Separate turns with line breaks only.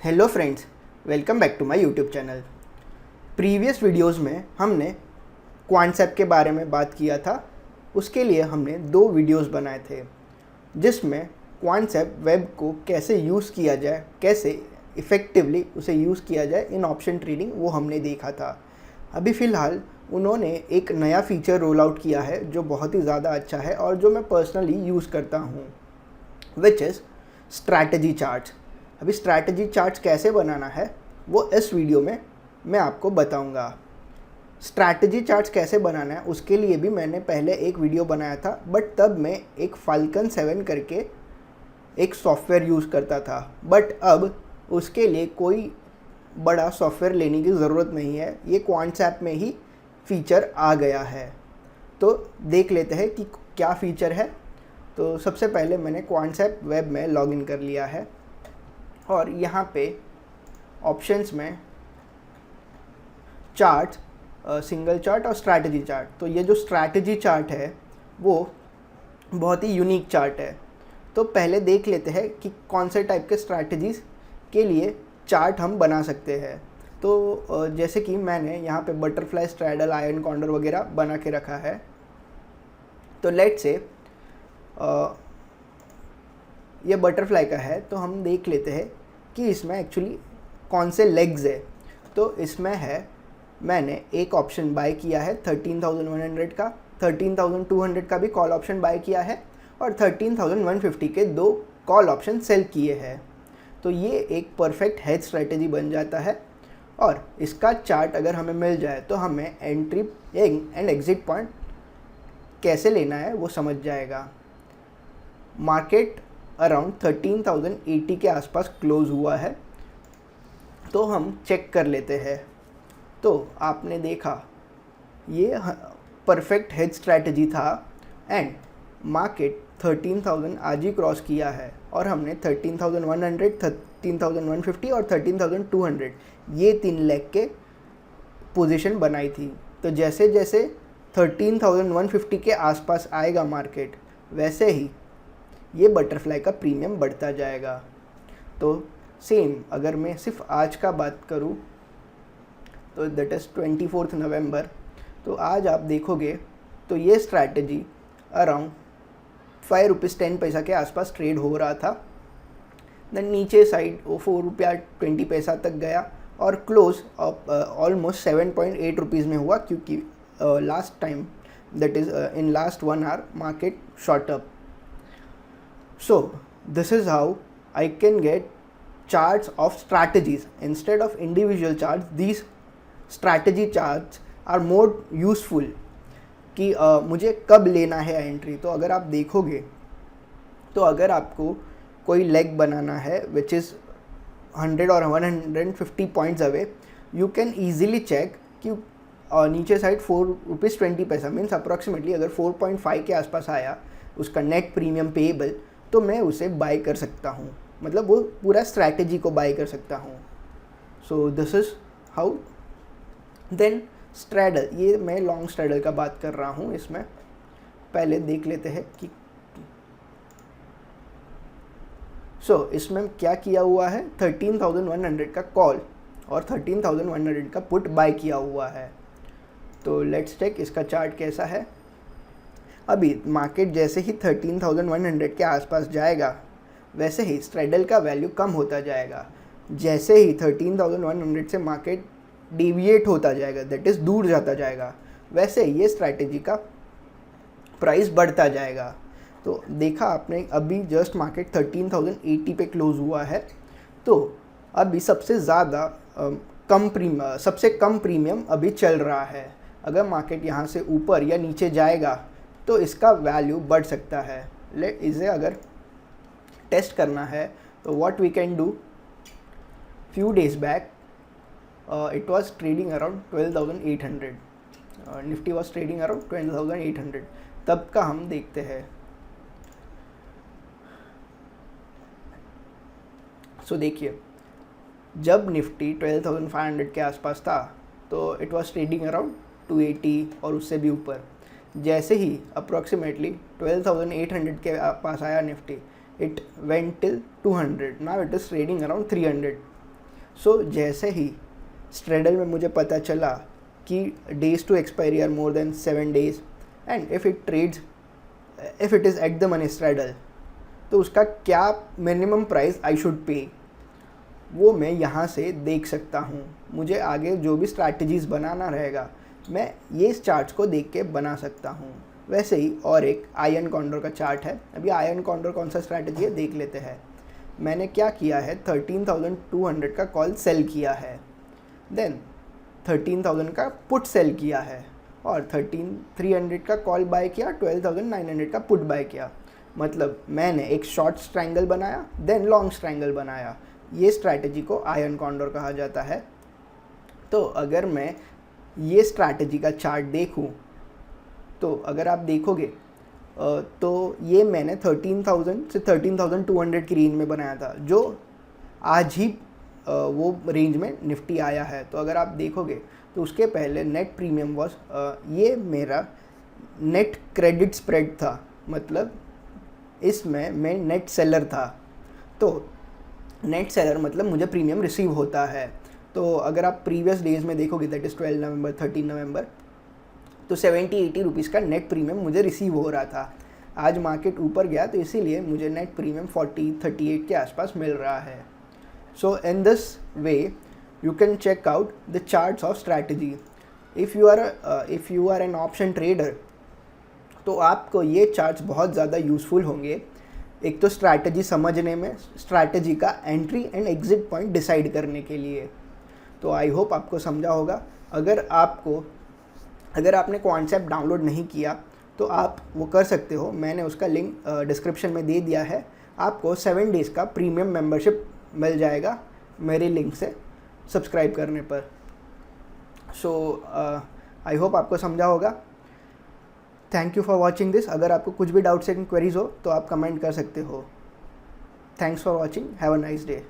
Hello friends, welcome back to my YouTube channel. Previous videos में हमने क्वांटसेप के बारे में बात किया था। उसके लिए हमने 2 वीडियोस बनाए थे जिसमें क्वांटसेप वेब को कैसे यूज़ किया जाए, कैसे इफ़ेक्टिवली उसे यूज़ किया जाए इन ऑप्शन ट्रेडिंग, वो हमने देखा था। अभी फ़िलहाल उन्होंने एक नया फीचर रोल आउट किया है जो बहुत ही ज़्यादा अच्छा है और जो मैं पर्सनली यूज़ करता हूँ, विच इज़ स्ट्रैटेजी चार्ट्स। अभी स्ट्रैटेजी चार्ट्स कैसे बनाना है वो इस वीडियो में मैं आपको बताऊंगा। स्ट्रैटेजी चार्ट्स कैसे बनाना है उसके लिए भी मैंने पहले एक वीडियो बनाया था, बट तब मैं एक फाल्कन 7 करके एक सॉफ्टवेयर यूज़ करता था। बट अब उसके लिए कोई बड़ा सॉफ्टवेयर लेने की ज़रूरत नहीं है, ये क्वांटसेप में ही फीचर आ गया है। तो देख लेते हैं कि क्या फ़ीचर है। तो सबसे पहले मैंने क्वांटसेप वेब में लॉगिन कर लिया है और यहाँ पे ऑप्शंस में चार्ट, सिंगल चार्ट और स्ट्रैटेजी चार्ट। तो ये जो स्ट्रैटेजी चार्ट है वो बहुत ही यूनिक चार्ट है। तो पहले देख लेते हैं कि कौन से टाइप के स्ट्रैटेजीज़ के लिए चार्ट हम बना सकते हैं। तो जैसे कि मैंने यहाँ पे बटरफ्लाई, स्ट्रैडल, आयरन कॉन्डर वगैरह बना के रखा है। तो लेट से ये बटरफ्लाई का है, तो हम देख लेते हैं कि इसमें एक्चुअली कौन से लेग्स है। तो इसमें है, मैंने एक ऑप्शन बाय किया है 13,100 का, 13,200 का भी कॉल ऑप्शन बाय किया है और 13,150 के 2 कॉल ऑप्शन सेल किए हैं। तो ये एक परफेक्ट हेज स्ट्रेटेजी बन जाता है और इसका चार्ट अगर हमें मिल जाए तो हमें एंट्री एंड एग्जिट पॉइंट कैसे लेना है वो समझ जाएगा। मार्केट अराउंड 13,080 के आसपास क्लोज हुआ है, तो हम चेक कर लेते हैं। तो आपने देखा ये परफेक्ट हेज स्ट्रैटेजी था एंड मार्केट 13,000 आज ही क्रॉस किया है और हमने 13,100, 13,150 और 13,200 ये 3 लेग के पोजीशन बनाई थी। तो जैसे जैसे 13,150 के आसपास आएगा मार्केट, वैसे ही ये बटरफ्लाई का प्रीमियम बढ़ता जाएगा। तो सेम अगर मैं सिर्फ आज का बात करूँ तो दैट इज़ 24 नवंबर। तो आज आप देखोगे तो ये स्ट्रैटेजी अराउंड ₹5.10 के आसपास ट्रेड हो रहा था। देन नीचे साइड वो ₹4.20 तक गया और क्लोज ऑलमोस्ट 7.8 रुपीज़ में हुआ, क्योंकि last time that is in last 1 hour market shot up. So this is how I can get charts of strategies instead of individual charts. These strategy charts are more useful कि मुझे कब लेना है entry. तो अगर आप देखोगे तो अगर आपको कोई लेग बनाना है विच इज़ 100 और 150 points away, you can easily check कि नीचे साइड ₹4.20 मीन्स अप्रॉक्सीमेटली अगर 4.5 के आसपास आया उसका नेट प्रीमियम पेएबल, तो मैं उसे बाय कर सकता हूँ, मतलब वो पूरा स्ट्रैटेजी को बाय कर सकता हूँ। So this is how. Then straddle, ये मैं लॉन्ग स्ट्रैडल का बात कर रहा हूँ। इसमें पहले देख लेते हैं कि इसमें क्या किया हुआ है। 13,100 का कॉल और 13,100 का पुट बाय किया हुआ है। तो लेट्स चेक इसका चार्ट कैसा है। अभी मार्केट जैसे ही 13,100 के आसपास जाएगा, वैसे ही स्ट्रैडल का वैल्यू कम होता जाएगा। जैसे ही 13,100 से मार्केट डेविएट होता जाएगा, दैट इज़ दूर जाता जाएगा, वैसे ये स्ट्रैटेजी का प्राइस बढ़ता जाएगा। तो देखा आपने, अभी जस्ट मार्केट 13,080 पे क्लोज हुआ है। तो अभी सबसे ज़्यादा सबसे कम प्रीमियम अभी चल रहा है। अगर मार्केट यहाँ से ऊपर या नीचे जाएगा तो इसका वैल्यू बढ़ सकता है। इसे अगर टेस्ट करना है तो what we can do, few days back it was trading around 12,800, Nifty was trading around 12,800, तब का हम देखते हैं। सो देखिए, जब निफ्टी 12,500 के आसपास था तो इट वाज ट्रेडिंग अराउंड 280 और उससे भी ऊपर। जैसे ही अप्रॉक्सीमेटली 12,800 के पास आया Nifty, it went till 200. Now it is trading around 300. So जैसे ही स्ट्रेडल में मुझे पता चला कि days to expiry are more than 7 days and if it is at the money straddle, तो उसका क्या minimum price I should pay, वो मैं यहाँ से देख सकता हूँ। मुझे आगे जो भी स्ट्रैटेजीज़ बनाना रहेगा मैं ये चार्ट्स को देख के बना सकता हूँ। वैसे ही और एक आयरन कॉन्डोर का चार्ट है। अभी आयरन कॉन्डोर कौन सा स्ट्रैटेजी है देख लेते हैं। मैंने क्या किया है, 13,200 का कॉल सेल किया है, देन 13,000 का पुट सेल किया है और 13,300 का कॉल बाय किया, 12,900 का पुट बाय किया। मतलब मैंने एक शॉर्ट स्ट्रैंगल बनाया देन लॉन्ग स्ट्रैंगल बनाया। ये स्ट्रैटेजी को आयरन कॉन्डोर कहा जाता है। तो अगर मैं ये स्ट्रैटेजी का चार्ट देखूं, तो अगर आप देखोगे तो ये मैंने 13,000 से 13,200 की रेंज में बनाया था, जो आज ही वो रेंज में निफ्टी आया है। तो अगर आप देखोगे तो उसके पहले नेट प्रीमियम वॉज, ये मेरा नेट क्रेडिट स्प्रेड था, मतलब इसमें मैं नेट सेलर था। तो नेट सेलर मतलब मुझे प्रीमियम रिसीव होता है। तो अगर आप प्रीवियस डेज में देखोगे, दैट इज़ 12 नवंबर 13 नवंबर, तो 70-80 रुपीज़ का नेट प्रीमियम मुझे रिसीव हो रहा था। आज मार्केट ऊपर गया तो इसीलिए मुझे नेट प्रीमियम 40-38 के आसपास मिल रहा है। So in this way you can check out the charts of strategy. If you are an option trader, तो आपको ये चार्ट्स बहुत ज़्यादा यूज़फुल होंगे। एक तो स्ट्रैटेजी समझने में, स्ट्रैटेजी का entry and exit point decide करने के लिए। तो आई होप आपको समझा होगा। अगर आपने कॉन्सेप्ट डाउनलोड नहीं किया तो आप वो कर सकते हो, मैंने उसका लिंक डिस्क्रिप्शन में दे दिया है। आपको 7 days का प्रीमियम मेंबरशिप मिल जाएगा मेरे लिंक से सब्सक्राइब करने पर। सो आई होप आपको समझा होगा। Thank you for watching this. अगर आपको कुछ भी डाउट्स एंड क्वेरीज हो तो आप कमेंट कर सकते हो। Thanks for watching, have a nice day.